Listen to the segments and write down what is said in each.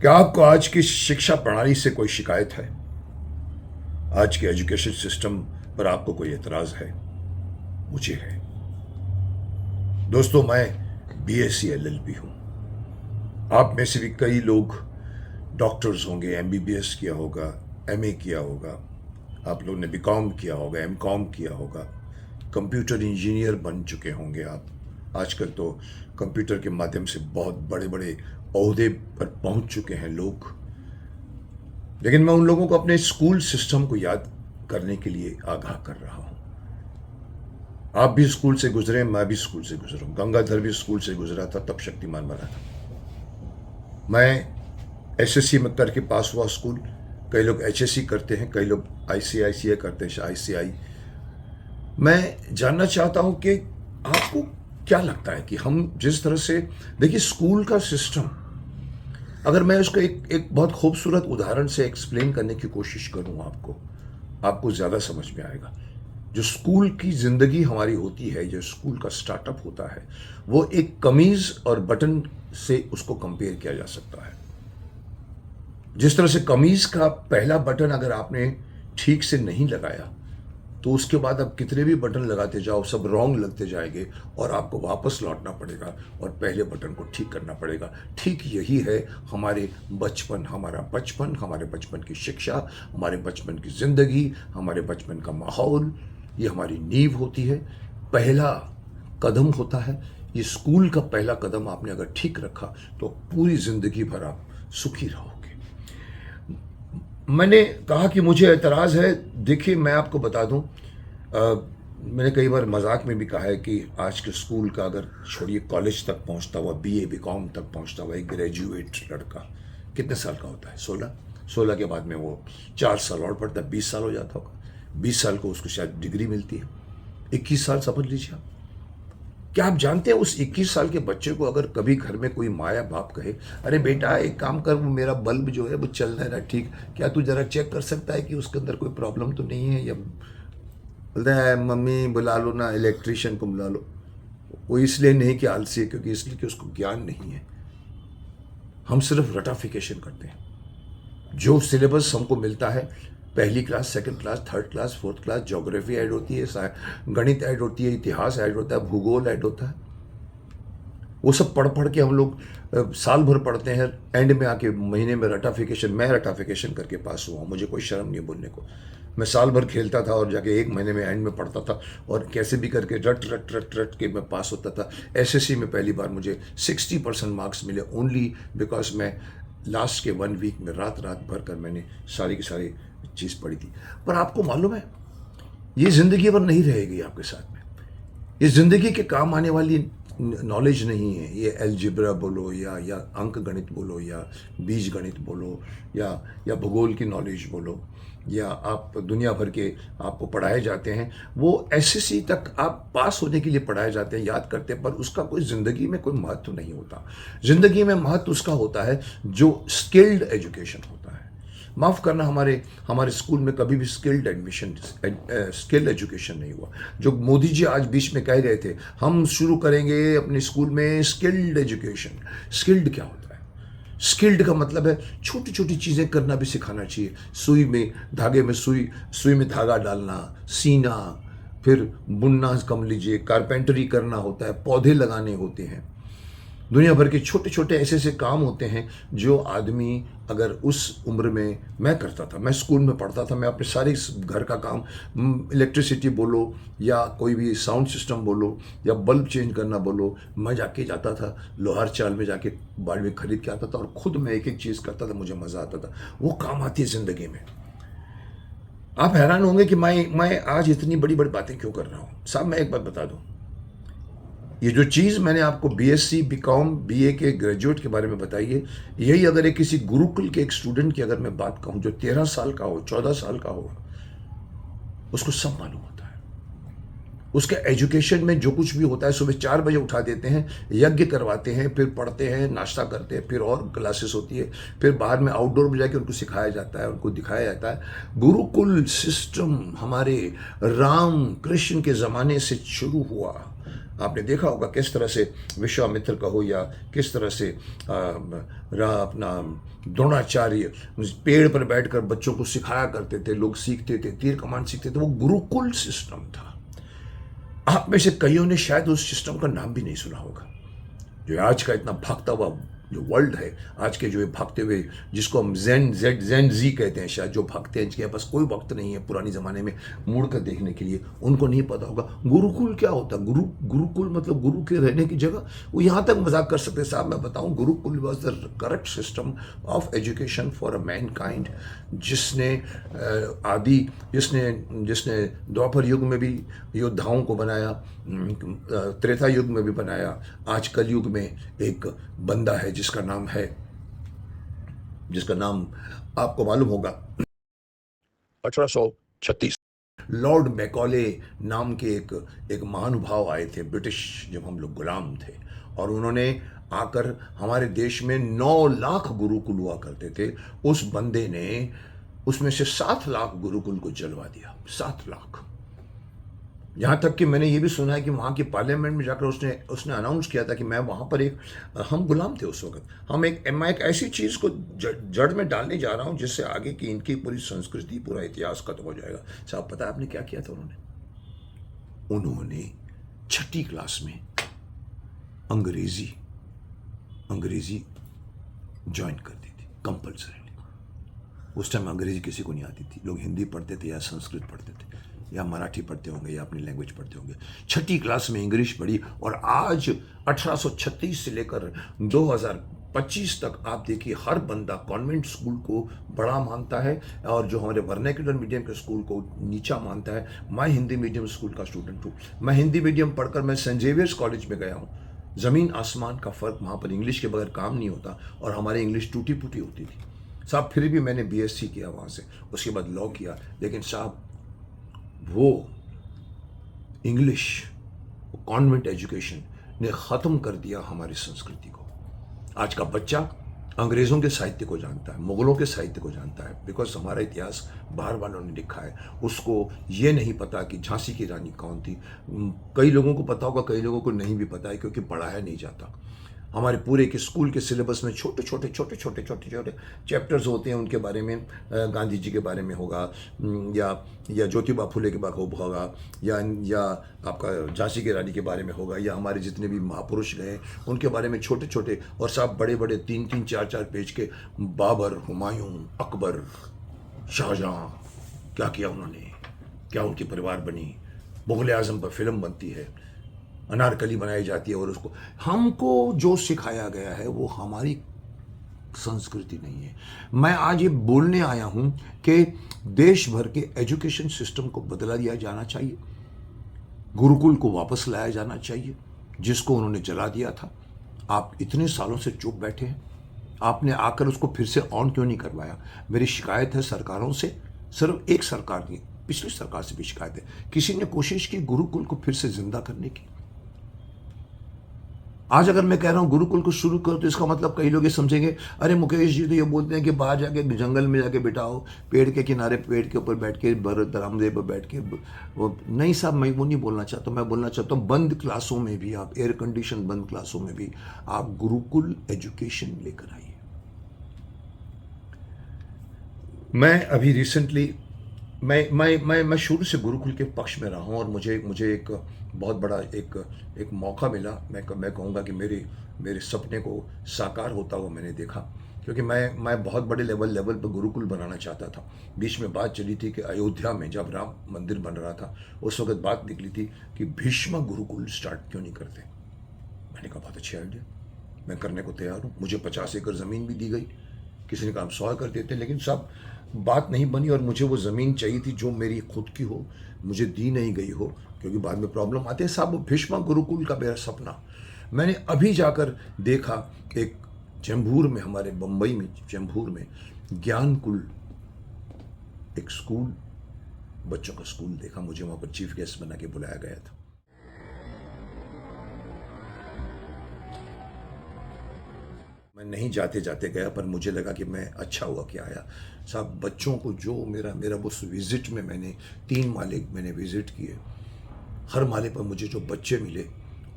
क्या आपको आज की शिक्षा प्रणाली से कोई शिकायत है? आज के एजुकेशन सिस्टम पर आपको कोई एतराज़ है? मुझे है। दोस्तों, मैं बीएससी एलएलबी हूँ। आप में से भी कई लोग डॉक्टर्स होंगे, एमबीबीएस किया होगा, एमए किया होगा, आप लोगों ने बीकॉम किया होगा, एमकॉम किया होगा, कंप्यूटर इंजीनियर बन चुके होंगे आप। आजकल तो कंप्यूटर के माध्यम से बहुत बड़े बड़े ओहदे पर पहुंच चुके हैं लोग। लेकिन मैं उन लोगों को अपने स्कूल सिस्टम को याद करने के लिए आगाह कर रहा हूं। आप भी स्कूल से गुजरे, मैं भी स्कूल से गुजरा हूं। गंगाधर भी स्कूल से गुजरा था, तब शक्तिमान बना था। मैं एसएससी में करके पास हुआ स्कूल। कई लोग एचएससी करते हैं, कई लोग आईसीआईसीआई करते हैं, आईसीआई। मैं जानना चाहता हूं कि आपको क्या लगता है कि हम जिस तरह से, देखिए, स्कूल का सिस्टम, अगर मैं उसको एक बहुत खूबसूरत उदाहरण से एक्सप्लेन करने की कोशिश करूं आपको ज़्यादा समझ में आएगा। जो स्कूल की ज़िंदगी हमारी होती है, जो स्कूल का स्टार्टअप होता है, वो एक कमीज़ और बटन से उसको कंपेयर किया जा सकता है। जिस तरह से कमीज़ का पहला बटन अगर आपने ठीक से नहीं लगाया, तो उसके बाद आप कितने भी बटन लगाते जाओ, सब रॉन्ग लगते जाएंगे और आपको वापस लौटना पड़ेगा और पहले बटन को ठीक करना पड़ेगा। ठीक यही है हमारे बचपन, हमारे बचपन की शिक्षा, हमारे बचपन की ज़िंदगी, हमारे बचपन का माहौल, ये हमारी नींव होती है, पहला कदम होता है। ये स्कूल का पहला कदम आपने अगर ठीक रखा तो पूरी ज़िंदगी भर आप सुखी रहोगे। मैंने कहा कि मुझे एतराज़ है। देखिए, मैं आपको बता दूं, मैंने कई बार मजाक में भी कहा है कि आज के स्कूल का, अगर छोड़िए कॉलेज तक पहुंचता हुआ, बीए बीकॉम तक पहुंचता हुआ एक ग्रेजुएट लड़का कितने साल का होता है? 16 के बाद में वो 4 साल और पढ़ता है, 20 साल हो जाता होगा। 20 साल को उसको शायद डिग्री मिलती है। 21 साल समझ लीजिए आप। क्या आप जानते हैं, उस 21 साल के बच्चे को अगर कभी घर में कोई माँ या बाप कहे, अरे बेटा एक काम कर, वो मेरा बल्ब जो है वो चल नहीं रहा ठीक, क्या तू जरा चेक कर सकता है कि उसके अंदर कोई प्रॉब्लम तो नहीं है? या बोलता है मम्मी बुला लो ना, इलेक्ट्रिशियन को बुला लो। वो इसलिए नहीं कि आलसी है, क्योंकि इसलिए कि उसको ज्ञान नहीं है। हम सिर्फ रटाफिकेशन करते हैं। जो सिलेबस हमको मिलता है, पहली class, second class, third class, fourth class, geography add होती है, गणित ऐड होती है, इतिहास ऐड होता है, भूगोल ऐड होता है। वो सब पढ़ पढ़ के हम लोग साल भर पढ़ते हैं, एंड में आके महीने में रटाफिकेशन। मैं रटाफिकेशन करके पास हुआ हूँ, मुझे कोई शर्म नहीं बोलने को। मैं साल भर खेलता था और जाके एक महीने में एंड में पढ़ता था, और कैसे भी करके रट रट रट रट के मैं पास होता था। एसएससी में पहली बार मुझे 60% मार्क्स मिले, ओनली बिकॉज मैं लास्ट के 1 वीक में रात रात भर कर मैंने सारी की सारी चीज़ पढ़ी थी। पर आपको मालूम है, ये ज़िंदगी भर नहीं रहेगी आपके साथ में। ये ज़िंदगी के काम आने वाली नॉलेज नहीं है। ये अलजेब्रा बोलो या अंक गणित बोलो या बीज गणित बोलो या भूगोल की नॉलेज बोलो, या आप दुनिया भर के आपको पढ़ाए जाते हैं, वो एसएससी तक आप पास होने के लिए पढ़ाए जाते हैं, याद करते हैं, पर उसका कोई ज़िंदगी में कोई महत्व नहीं होता। ज़िंदगी में महत्व उसका होता है जो स्किल्ड एजुकेशन होता है। माफ़ करना, हमारे स्कूल में कभी भी स्किल एजुकेशन नहीं हुआ। जो मोदी जी आज बीच में कह रहे थे, हम शुरू करेंगे अपने स्कूल में स्किल्ड एजुकेशन। स्किल्ड क्या होता है? स्किल्ड का मतलब है छोटी छोटी चीज़ें करना भी सिखाना चाहिए। धागे में सुई में धागा डालना, सीना, फिर बुनना, कम लीजिए, कारपेंटरी करना होता है, पौधे लगाने होते हैं। दुनिया भर के छोटे छोटे ऐसे ऐसे काम होते हैं जो आदमी अगर उस उम्र में, मैं करता था, मैं स्कूल में पढ़ता था, मैं अपने सारे घर का काम, इलेक्ट्रिसिटी बोलो या कोई भी साउंड सिस्टम बोलो या बल्ब चेंज करना बोलो, मैं जाके जाता था लोहार चाल में, जाके बाड़ में खरीद के आता था और खुद मैं एक एक चीज़ करता था, मुझे मज़ा आता था। वो काम आती है ज़िंदगी में। आप हैरान होंगे कि मैं आज इतनी बड़ी बड़ी बातें क्यों कर रहा हूँ। साहब, मैं एक बात बता दूँ, ये जो चीज़ मैंने आपको बीएससी बीकॉम बीए के ग्रेजुएट के बारे में बताई है, यही अगर एक किसी गुरुकुल के एक स्टूडेंट की अगर मैं बात कहूँ जो 13 साल का हो, 14 साल का हो, उसको सब मालूम होता है। उसके एजुकेशन में जो कुछ भी होता है, सुबह 4 बजे उठा देते हैं, यज्ञ करवाते हैं, फिर पढ़ते हैं, नाश्ता करते हैं, फिर और क्लासेस होती है, फिर बाहर में आउटडोर में जाके उनको सिखाया जाता है, उनको दिखाया जाता है। गुरुकुल सिस्टम हमारे राम कृष्ण के ज़माने से शुरू हुआ। आपने देखा होगा किस तरह से विश्वामित्र कहो या किस तरह से रहा अपना द्रोणाचार्य पेड़ पर बैठकर बच्चों को सिखाया करते थे, लोग सीखते थे, तीर कमान सीखते थे। वो गुरुकुल सिस्टम था। आप में से कईयों ने शायद उस सिस्टम का नाम भी नहीं सुना होगा। जो आज का इतना भागता हुआ जो वर्ल्ड है, आज के जो भागते हुए जिसको हम जेन जी कहते हैं, शायद जो भागते हैं, जिनके पास कोई वक्त नहीं है पुराने ज़माने में मुड़ कर देखने के लिए, उनको नहीं पता होगा गुरुकुल क्या होता है। गुरुकुल मतलब गुरु के रहने की जगह। वो यहाँ तक मजाक कर सकते साहब, मैं बताऊँ, Gurukul was the correct system of education for a man kind, जिसने जिसने द्वापर युग में भी योद्धाओं को बनाया, त्रेता युग में भी बनाया, आज कल युग में एक बंदा है जिसका नाम आपको मालूम होगा, 1836 लॉर्ड मैकॉले नाम के एक महानुभाव आए थे ब्रिटिश, जब हम लोग गुलाम थे, और उन्होंने आकर हमारे देश में 9 लाख गुरुकुल हुआ करते थे। उस बंदे ने उसमें से 7 लाख गुरुकुल को जलवा दिया। 7 लाख। यहाँ तक कि मैंने ये भी सुना है कि वहाँ की पार्लियामेंट में जाकर उसने अनाउंस किया था कि मैं वहाँ पर हम गुलाम थे उस वक्त, मैं एक ऐसी चीज़ को जड़ में डालने जा रहा हूँ जिससे आगे की इनकी पूरी संस्कृति, पूरा इतिहास खत्म हो जाएगा। साहब पता है आपने क्या किया था? उन्होंने 6ठी क्लास में अंग्रेजी ज्वाइन कर दी थी कंपल्सरी। उस टाइम अंग्रेजी किसी को नहीं आती थी, लोग हिंदी पढ़ते थे या संस्कृत पढ़ते थे या मराठी पढ़ते होंगे या अपनी लैंग्वेज पढ़ते होंगे। 6ठी क्लास में इंग्लिश पढ़ी, और आज 1836 से लेकर 2025 तक आप देखिए हर बंदा कॉन्वेंट स्कूल को बड़ा मानता है, और जो हमारे वर्नाक्युलर मीडियम के स्कूल को नीचा मानता है। मैं हिंदी मीडियम स्कूल का स्टूडेंट हूँ। मैं हिंदी मीडियम पढ़कर मैं सेंट जेवियर्स कॉलेज में गया हूँ। ज़मीन आसमान का फ़र्क। वहाँ पर इंग्लिश के बगैर काम नहीं होता, और हमारी इंग्लिश टूटी फूटी होती थी साहब। फिर भी मैंने बीएससी किया वहाँ से, उसके बाद लॉ किया। लेकिन साहब वो इंग्लिश, कॉन्वेंट एजुकेशन ने ख़त्म कर दिया हमारी संस्कृति को। आज का बच्चा अंग्रेज़ों के साहित्य को जानता है, मुग़लों के साहित्य को जानता है, बिकॉज हमारा इतिहास बाहर वालों ने लिखा है। उसको ये नहीं पता कि झांसी की रानी कौन थी। कई लोगों को पता होगा, कई लोगों को नहीं भी पता है, क्योंकि पढ़ाया नहीं जाता। हमारे पूरे के स्कूल के सिलेबस में छोटे छोटे चैप्टर्स होते हैं उनके बारे में। गांधी जी के बारे में होगा, या ज्योतिबा फुले के बारे में होगा, या आपका झांसी की रानी के बारे में होगा, या हमारे जितने भी महापुरुष गए उनके बारे में छोटे छोटे, और सब बड़े बड़े 3-3, 4-4 पेज के। बाबर, हुमायूं, अकबर, शाहजहां, क्या किया उन्होंने, क्या उनकी परिवार बनी। मुग़ल आज़म पर फिल्म बनती है, अनारकली बनाई जाती है, और उसको हमको जो सिखाया गया है वो हमारी संस्कृति नहीं है। मैं आज ये बोलने आया हूँ कि देश भर के एजुकेशन सिस्टम को बदला दिया जाना चाहिए, गुरुकुल को वापस लाया जाना चाहिए, जिसको उन्होंने जला दिया था। आप इतने सालों से चुप बैठे हैं, आपने आकर उसको फिर से ऑन क्यों नहीं करवाया? मेरी शिकायत है सरकारों से, सिर्फ एक सरकार की, पिछली सरकार से भी शिकायत है, किसी ने कोशिश की गुरुकुल को फिर से जिंदा करने की? आज अगर मैं कह रहा हूँ गुरुकुल को शुरू करो, तो इसका मतलब कई लोग ये समझेंगे, अरे मुकेश जी तो ये बोलते हैं कि बाहर जाके जंगल में जाके बिठाओ, पेड़ के किनारे, पेड़ के ऊपर बैठ के, बरामदे पर बैठ के। वो नहीं साहब, मैं वो नहीं बोलना चाहता। मैं बोलना चाहता हूँ बंद क्लासों में भी आप, एयर कंडीशन बंद क्लासों में भी आप गुरुकुल एजुकेशन लेकर आइए। मैं अभी रिसेंटली मैं शुरू से गुरुकुल के पक्ष में रहा हूँ, और मुझे एक बहुत बड़ा एक मौका मिला। मैं कहूँगा कि मेरे सपने को साकार होता हुआ मैंने देखा, क्योंकि मैं बहुत बड़े लेवल पर गुरुकुल बनाना चाहता था। बीच में बात चली थी कि अयोध्या में जब राम मंदिर बन रहा था, उस वक्त बात निकली थी कि भीष्म गुरुकुल स्टार्ट क्यों नहीं करते। मैंने कहा बहुत अच्छी आइडिया, मैं करने को तैयार हूँ। मुझे 50 एकड़ ज़मीन भी दी गई, किसी ने कहा हम 100 एकड़ देते, लेकिन सब बात नहीं बनी, और मुझे वो ज़मीन चाहिए थी जो मेरी खुद की हो, मुझे दी नहीं गई हो, क्योंकि बाद में प्रॉब्लम आते हैं साहब। वो भीष्म गुरुकुल का मेरा सपना मैंने अभी जाकर देखा। एक चैम्बूर में, हमारे बम्बई में चैम्बूर में ज्ञानकुल एक स्कूल, बच्चों का स्कूल देखा। मुझे वहाँ पर चीफ गेस्ट बना के बुलाया गया था। मैं नहीं जाते जाते गया, पर मुझे लगा कि मैं अच्छा हुआ कि आया साहब। बच्चों को जो मेरा उस विज़िट में, मैंने 3 माले मैंने विज़िट किए, हर माले पर मुझे जो बच्चे मिले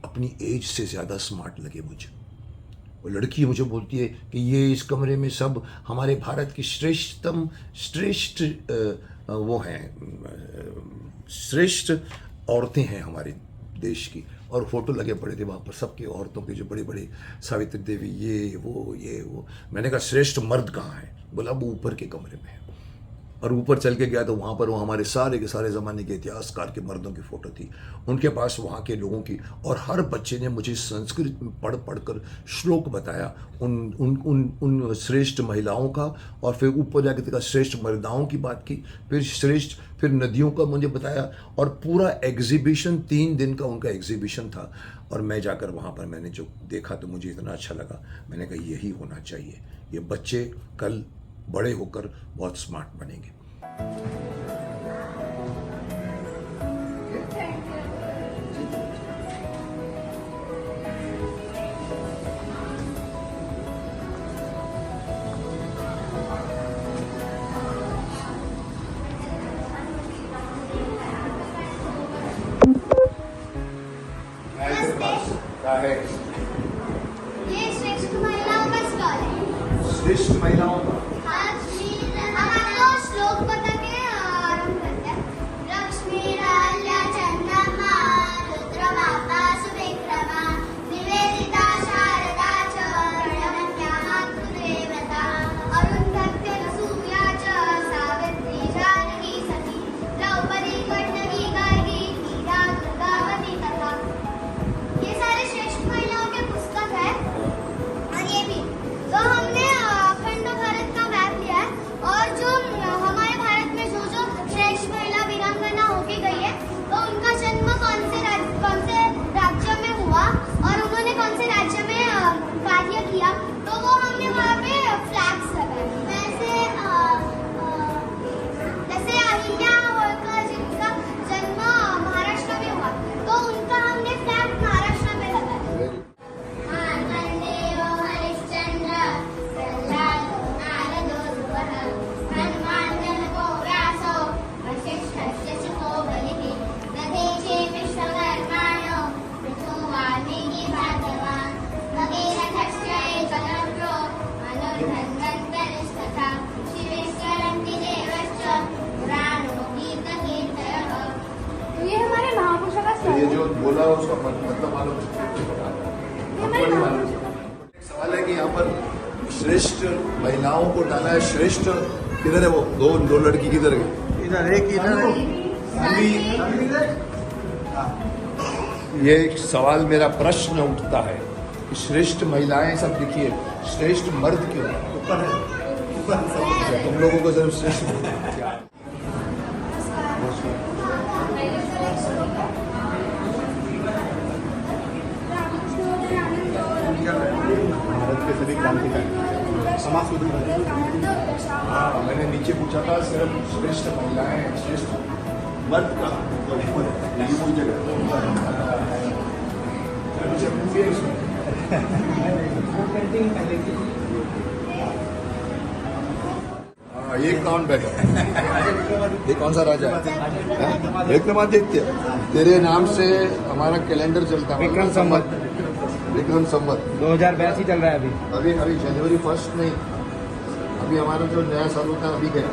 अपनी एज से ज़्यादा स्मार्ट लगे मुझे। वो लड़की मुझे बोलती है कि ये इस कमरे में सब हमारे भारत की श्रेष्ठ वो हैं, श्रेष्ठ औरतें हैं हमारे देश की। और फोटो लगे पड़े थे वहाँ पर सबकी औरतों के, जो बड़ी बड़ी सावित्री देवी, ये वो। मैंने कहा श्रेष्ठ मर्द कहाँ है? बोला वो ऊपर के कमरे में है। और ऊपर चल के गया तो वहाँ पर वो हमारे सारे के सारे ज़माने के इतिहासकार के मर्दों की फ़ोटो थी, उनके पास वहाँ के लोगों की। और हर बच्चे ने मुझे संस्कृत में पढ़ कर श्लोक बताया उन श्रेष्ठ महिलाओं का। और फिर ऊपर जाके देखा श्रेष्ठ मर्दाओं की बात की, फिर नदियों का मुझे बताया। और पूरा एग्जीबिशन 3 दिन का उनका एग्जीबिशन था। और मैं जाकर वहाँ पर मैंने जो देखा तो मुझे इतना अच्छा लगा। मैंने कहा यही होना चाहिए, ये बच्चे कल बड़े होकर बहुत स्मार्ट बनेंगे। ये श्रेष्ठ महिलाओं का स्टॉल है। श्रेष्ठ महिलाओं का हम आपको श्लोक बता के आरंभ करते हैं। लक्ष्मीराल्या चंद्रमा रुद्रमाता सुविक्रमा निवेदिता शारदा च प्रणमत्या मातृदेवता अरुन्धत्य सूर्या च सावित्री जानकी सती द्रौपदी कर्णवी गार्गी मीरा दुर्गावती तथा। ये सारे श्रेष्ठ महिलाओं के पुस्तक है। और ये भी तो हमने अखंड भारत का मैप लिया है, और जो हमारे भारत में जो जो श्रेष्ठ महिला वीरांगना होके गई है तो उनका जन्म कौन से राज्य में हुआ और उन्होंने कौन से राज्य में कार्य किया, तो वो हमने वहाँ पे फ्लैग्स लगाए। जैसे अहिल्या होळकर जिनका जन्म महाराष्ट्र में हुआ तो उनका हमने फ्लैग महाराष्ट्र में लगाया। ये हमारे महापुरुषों का ये जो बोला उसका मतलब मालूम है? सवाल है कि यहाँ पर श्रेष्ठ महिलाओं को डाला है। श्रेष्ठ किधर है? वो दो लड़की किधर गई? इधर एक इधर ये एक सवाल, मेरा प्रश्न उठता है कि श्रेष्ठ महिलाएं सब दिखिए, श्रेष्ठ मर्द क्यों? ऊपर है। तुम लोगों को जरूर श्रेष्ठ भारत के सभी क्रांतिकारी समाज सुधार। हाँ, मैंने नीचे पूछा था सिर्फ श्रेष्ठ महिलाएं, श्रेष्ठ मर्द का यही कोई जगह। ये कौन बैठा? ये कौन सा राजा है? विक्रमादित्य। तेरे नाम से हमारा कैलेंडर चलता है। विक्रम संवत 2082 चल रहा है अभी अभी जनवरी 1 नहीं, अभी हमारा जो नया साल होता है अभी गया,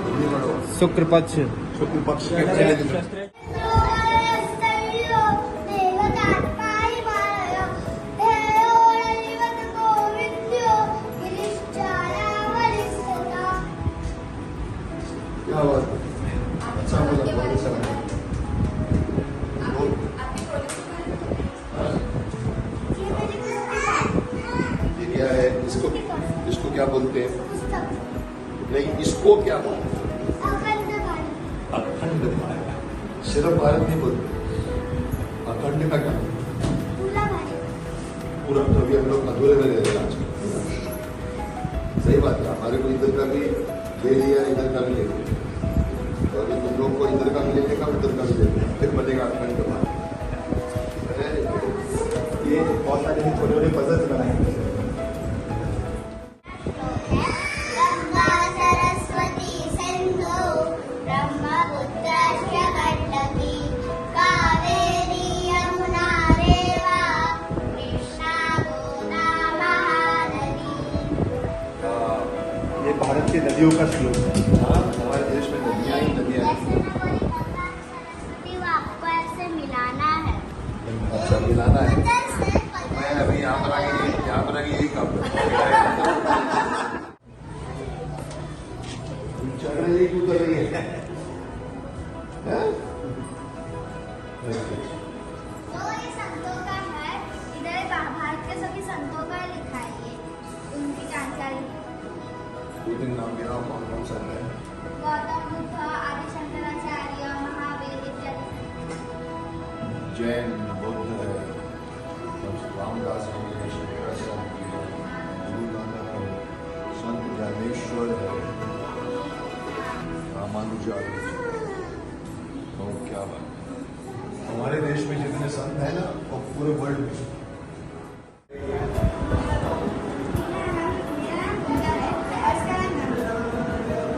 अभी बढ़ो शुक्र पक्ष के पहले दिन। क्या बात है, अच्छा बोला, बहुत अच्छा लगा। ये क्या है? इसको क्या बोलते हैं? नहीं, इसको क्या बोलते हैं? अखंड भारत। सिर्फ भारत नहीं बोलते, अखंड का क्या? पूरा। तो अभी हम लोग अधूरे में रह रहे हैं आज। सही बात है, हमारे को इधर का भी ले लिया, इधर का भी ले लिया, तो अभी तुम लोग को इधर का भी लेने का, उधर का भी ले लिया, फिर बनेगा अखंड भारत। ये बहुत सारे छोटे छोटे पजल्स बनाए हैं। ब्रह्मपुत्र गंडकी कावेरी यमुना रे ये भारत की नदियों का श्लोक है। हाँ, हमारे देश में नदियाँ ही नदियाँ हैं। जैसे मैं बोली गंगा सरस्वती वापस से मिलाना है। अच्छा, मिलाना है। पत्थर से मैं अभी यहाँ पर आगे यही काम करता हूँ। चल रही है, क्यों कर रही है? हैं? तो ये संतों का है। इधर भारत के सभी संतों का लिखा है, ये उनकी जानकारी। दो तीन नाम गिनाओ, कौन कौन सा है? गौतम बुद्ध, आदि शंकराचार्य, महावीर इत्यादि। जैन, बौद्ध है, रामदास है, शंकराचार्य है, गुरु नानक है, संत ज्ञानेश्वर है, रामानुजाचार्य है। और क्या बात है। हमारे देश में जितने संत हैं ना, वो पूरे वर्ल्ड में।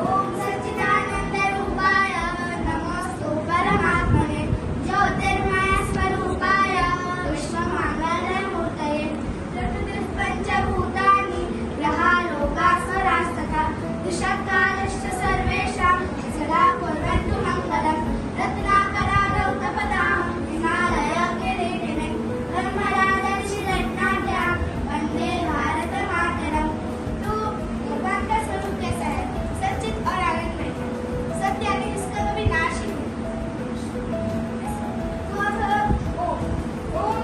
ओम सच्चिदानंद रूपाय नमोस्तु परमात्मने ज्योतिर्मय स्वरूपाय विश्वमंगलमूर्तये पंचभूतानि ग्रहालोका स्वरास्तथा दिशकालश्च सर्वेषां सदा कुर्वन्तु मङ्गलम् रत्नाकरालौ तपतां हिमालयकिरीटिने ब्रह्मराजर्षिरत्नाढ्यां वन्दे भारतमातरम्। तो भगवान का स्वरूप कैसा है? सच्चित और आनंदमय। सत्य यानी जिसका कभी नाश ही नहीं। तो अब ओम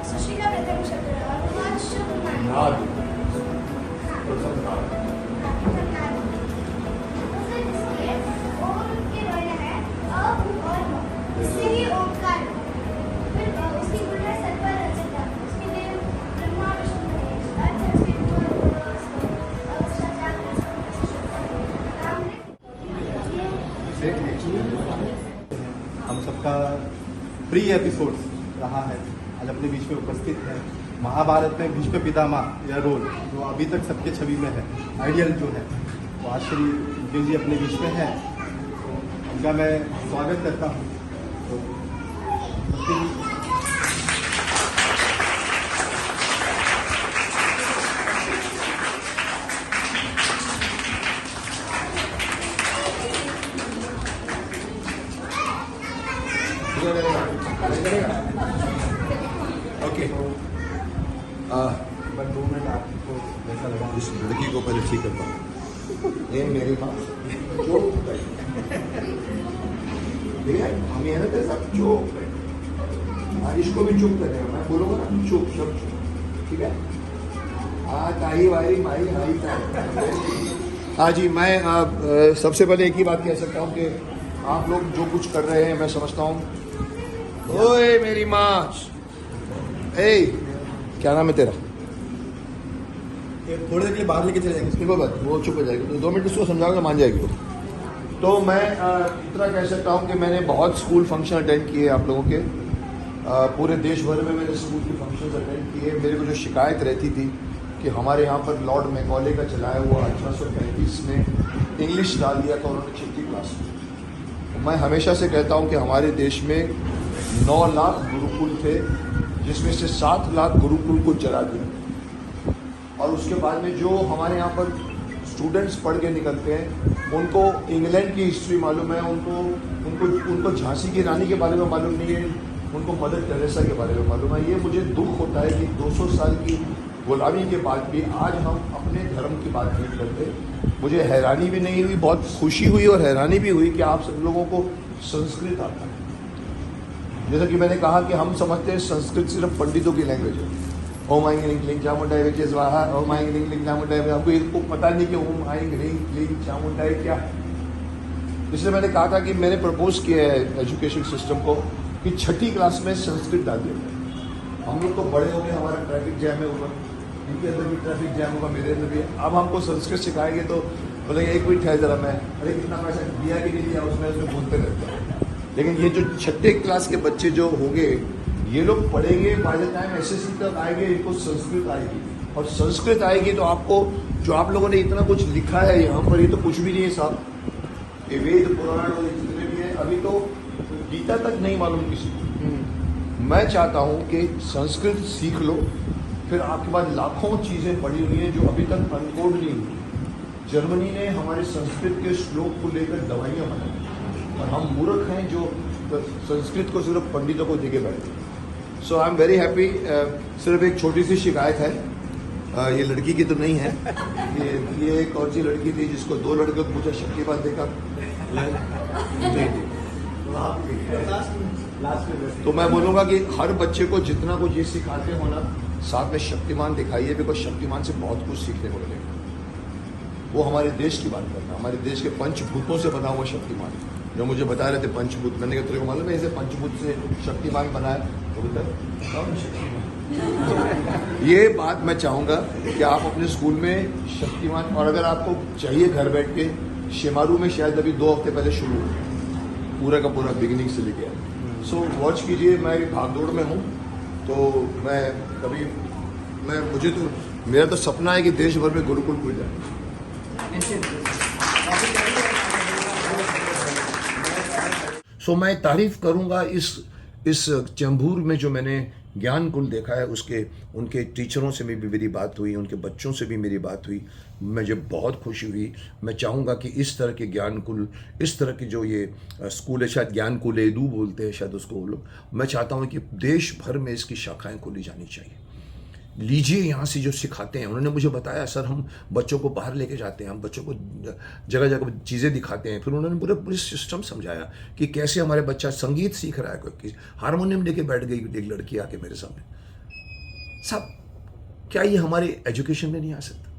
सृष्टि का प्रथम शब्द है और बहुत शुभ माना नाद, हाँ। प्रथम नाद। ओम के वर्ण है अ, उ और म। इससे ही ओमकार। फिर उसकी मुद्रा सर्वर रचना। उसके देव ब्रह्मा विष्णु महेश। अर्थ उसके पूर्ण हम सबका प्री एपिसोड रहा है, आज अपने बीच में उपस्थित है। महाभारत में भीष्म पितामह या रोल जो अभी तक सबके छवि में है, आइडियल जो है, तो आज श्री विजय जी अपने बीच में है, तो उनका मैं स्वागत करता हूँ। तो ओके, बट 2 मिनट आपको कैसा लगा? इस लड़की को पहले ठीक करता हूँ। ये मेरी माँ चुप गई। ठीक है, हम ये ना तेरे साथ चुप गए। हाँ, इसको भी चुप करेगा। मैं बोलूँगा ना चुप, सब चुप। ठीक है। हाँ, ताई वाई माई हाई ताई। हाँ जी, मैं सबसे पहले एक ही बात कह सकता हूँ कि आप लोग जो कुछ कर रहे हैं, मैं समझता हूँ। ओए मेरी माँ, ए क्या नाम है तेरा? थोड़ी देर के लिए बाहर लेके चले जाएंगे। इसकी कोई बात, वो चुप हो जाएगी। तो 2 मिनट उसको समझाऊंगा, मान जाएगी वो। तो मैं इतना कह सकता हूँ कि मैंने बहुत स्कूल फंक्शन अटेंड किए आप लोगों के। पूरे देश भर में मैंने स्कूल के फंक्शन अटेंड किए। मेरे को जो शिकायत रहती थी कि हमारे यहाँ पर लॉर्ड मैकॉले का चलाया हुआ 1835 में इंग्लिश डाल दिया था उन्होंने 6वीं क्लास में। मैं हमेशा से कहता हूँ कि हमारे देश में 9 लाख गुरुकुल थे, जिसमें से 7 लाख गुरुकुल को जला दिया। और उसके बाद में जो हमारे यहाँ पर स्टूडेंट्स पढ़ के निकलते हैं, उनको इंग्लैंड की हिस्ट्री मालूम है, उनको झांसी की रानी के बारे में मालूम नहीं है, उनको मदर टेरेसा के बारे में मालूम है। ये मुझे दुख होता है कि 200 साल की गुलामी के बाद भी आज हम अपने धर्म की बात नहीं करते। मुझे हैरानी भी नहीं हुई, बहुत खुशी हुई और हैरानी भी हुई कि आप सब लोगों को संस्कृत आता है। जैसा कि मैंने कहा कि हम समझते हैं संस्कृत सिर्फ पंडितों की लैंग्वेज है। ओम आइंग रिंग क्लिंग चामुंडाई विच इज स्वाहा, ओम आइंग रिंग क्लिंग चामुंडाई। आपको इसको पता नहीं कि ओम आइंग रिंग क्लिंग चामुंडाई क्या है। इसलिए मैंने कहा था कि मैंने प्रपोज किया है एजुकेशन सिस्टम को कि 6ठी क्लास में संस्कृत डाल दिया जाए। हम लोग तो बड़े हो गए, हमारा ट्रैफिक जैम है ऊपर, इनके अंदर भी ट्रैफिक जैम होगा, मेरे अंदर भी। अब हमको संस्कृत सिखाएंगे तो बोलेंगे 1 मिनट है जरा, मैं अरे कितना पैसा दिया कि नहीं दिया उसमें बोलते रहते हैं। लेकिन ये जो 6ठी क्लास के बच्चे जो होंगे, ये लोग पढ़ेंगे, बाय द टाइम एसएससी तक आएंगे, इनको संस्कृत आएगी। और संस्कृत आएगी तो आपको जो आप लोगों ने इतना कुछ लिखा है यहाँ पर, ये तो कुछ भी नहीं है साहब। ये वेद पुराण और जितने भी है, अभी तो गीता तक नहीं मालूम किसी को। मैं चाहता हूँ कि संस्कृत सीख लो, फिर आपके पास लाखों चीज़ें पड़ी हुई हैं जो अभी तक अनकोड नहीं हुई। जर्मनी ने हमारे संस्कृत के श्लोक को लेकर दवाइयाँ बनाई और हम मूर्ख हैं जो संस्कृत को सिर्फ पंडितों को देके बैठे। सो आई एम वेरी हैप्पी। सिर्फ एक छोटी सी शिकायत है, ये लड़की की तो नहीं है, ये एक और सी लड़की थी जिसको 2 लड़के को पूछा शक्तिमान देखा नहीं। तो मैं बोलूँगा कि हर बच्चे को जितना कुछ ये सिखाते हो ना, साथ में शक्तिमान दिखाइए, बिकॉज शक्तिमान से बहुत कुछ सीखने को मिलेगा। वो हमारे देश की बात करता है, हमारे देश के पंचभूतों से बना हुआ शक्तिमान, जो मुझे बता रहे थे पंचभूत, मैंने कहा तेरे को मालूम है इसे पंचभूत से शक्तिमान बनाया? तो बोलता ये बात मैं चाहूँगा कि आप अपने स्कूल में शक्तिमान, और अगर आपको चाहिए घर बैठ के, शेमारू में शायद अभी 2 हफ्ते पहले शुरू हुआ, पूरा का पूरा बिगिनिंग से लेके आया। सो वॉच कीजिए। मैं भागदौड़ में हूँ, तो मुझे तो मेरा तो सपना है कि देश भर में गुरुकुल खुल जाए। सो मैं तारीफ करूंगा इस चैम्बूर में जो मैंने ज्ञानकुल देखा है, उनके टीचरों से भी मेरी बात हुई, उनके बच्चों से भी मेरी बात हुई, मुझे बहुत खुशी हुई। मैं चाहूँगा कि इस तरह के ज्ञानकुल, इस तरह के जो ये स्कूल है, शायद ज्ञानकुल एदू बोलते हैं शायद उसको वो लोग, मैं चाहता हूँ कि देश भर में इसकी शाखाएँ खोली जानी चाहिए। लीजिए यहाँ से जो सिखाते हैं। उन्होंने मुझे बताया सर हम बच्चों को बाहर लेके जाते हैं, हम बच्चों को जगह जगह चीज़ें दिखाते हैं। फिर उन्होंने पूरे सिस्टम समझाया कि कैसे हमारे बच्चा संगीत सीख रहा है, कोई हारमोनियम लेके बैठ गई एक लड़की आके मेरे सामने। साहब क्या ये हमारे एजुकेशन में नहीं आ सकता?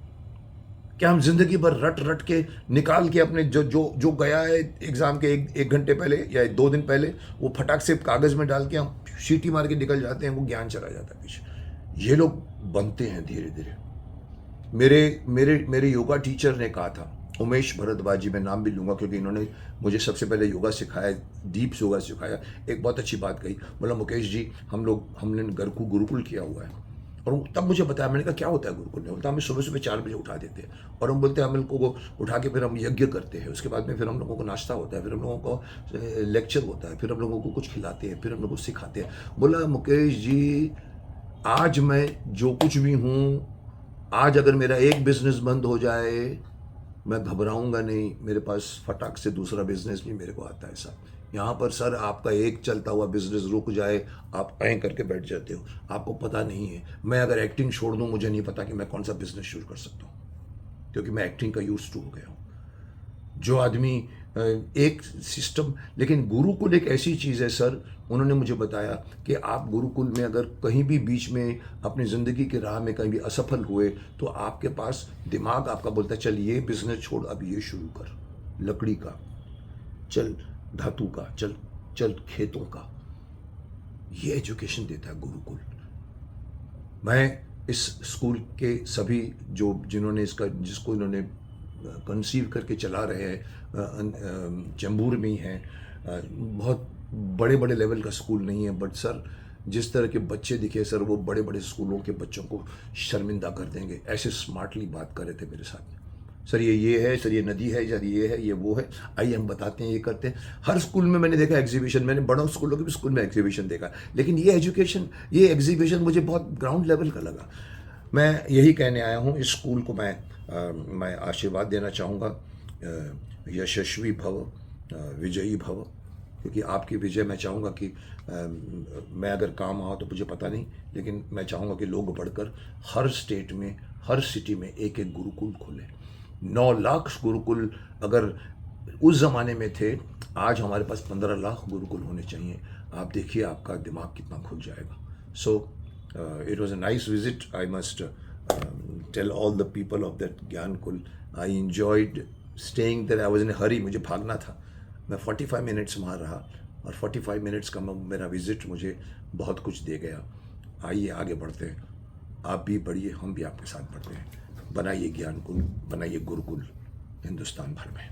क्या हम जिंदगी भर रट के निकाल के अपने जो गया है एग्जाम के एक घंटे पहले या 2 दिन पहले, वो फटाक से कागज़ में डाल के हम सीटी मार के निकल जाते हैं, वो ज्ञान चला जाता है पीछे। ये लोग बनते हैं धीरे धीरे। मेरे योगा टीचर ने कहा था, उमेश भरद्वाज जी, मैं नाम भी लूँगा क्योंकि इन्होंने मुझे सबसे पहले योगा सिखाया, डीप योगा सिखाया। एक बहुत अच्छी बात कही, बोला मुकेश जी हमने गुरुकुल किया हुआ है। और तब मुझे बताया, मैंने कहा क्या होता है गुरुकुल में? बोलता हमें सुबह 4 बजे उठा देते हैं और हम बोलते हैं हम लोगों को उठा के फिर हम यज्ञ करते हैं, उसके बाद में फिर हम लोगों को नाश्ता होता है, फिर हम लोगों को लेक्चर होता है, फिर हम लोगों को कुछ खिलाते हैं, फिर हम लोगों को सिखाते हैं। बोला मुकेश जी आज मैं जो कुछ भी हूँ, आज अगर मेरा एक बिजनेस बंद हो जाए मैं घबराऊंगा नहीं, मेरे पास फटाक से दूसरा बिजनेस भी मेरे को आता है साहब। यहाँ पर सर आपका एक चलता हुआ बिजनेस रुक जाए, आप ऐं करके बैठ जाते हो, आपको पता नहीं है। मैं अगर एक्टिंग छोड़ दूँ, मुझे नहीं पता कि मैं कौन सा बिजनेस शुरू कर सकता हूँ, क्योंकि मैं एक्टिंग का यूज टू हो गया हूँ। जो आदमी एक सिस्टम, लेकिन गुरुकुल एक ऐसी चीज़ है सर, उन्होंने मुझे बताया कि आप गुरुकुल में अगर कहीं भी बीच में अपनी ज़िंदगी के राह में कहीं भी असफल हुए तो आपके पास दिमाग आपका बोलता है चल ये बिजनेस छोड़, अब ये शुरू कर, लकड़ी का, चल धातु का, चल खेतों का। ये एजुकेशन देता है गुरुकुल। मैं इस स्कूल के सभी जिन्होंने जिसको इन्होंने कंसीव करके चला रहे हैं, चैम्बूर में ही हैं, बहुत बड़े लेवल का स्कूल नहीं है, बट सर जिस तरह के बच्चे दिखे सर, वो बड़े स्कूलों के बच्चों को शर्मिंदा कर देंगे, ऐसे स्मार्टली बात कर रहे थे मेरे साथ। सर ये है, सर ये नदी है, सर ये है, ये वो है, आइए हम बताते हैं, ये करते हैं। हर स्कूल में मैंने देखा एग्जीबिशन, मैंने बड़ों स्कूलों के भी स्कूल में एग्जीबिशन देखा, लेकिन ये एग्जीबिशन मुझे बहुत ग्राउंड लेवल का लगा। मैं यही कहने आया हूँ, इस स्कूल को मैं आशीर्वाद देना चाहूँगा, यशस्वी भव, विजयी भव, क्योंकि आपकी विजय मैं चाहूँगा कि मैं अगर काम आऊँ तो मुझे पता नहीं, लेकिन मैं चाहूँगा कि लोग बढ़कर हर स्टेट में, हर सिटी में एक गुरुकुल खोलें। 9 लाख गुरुकुल अगर उस ज़माने में थे, आज हमारे पास 15 लाख गुरुकुल होने चाहिए। आप देखिए आपका दिमाग कितना खुल जाएगा। सो it was a nice visit. I must tell all the people of that Gyankul. I enjoyed staying there. I was in a hurry. मुझे भागना था। मैं 45 मिनट्स वहाँ रहा और 45 मिनट्स का मेरा विजिट मुझे बहुत कुछ दे गया। आइए आगे बढ़ते हैं, आप भी बढ़िए, हम भी आपके साथ बढ़ते हैं। बनाइए ज्ञानकुल, बनाइए गुरुकुल हिंदुस्तान भर में।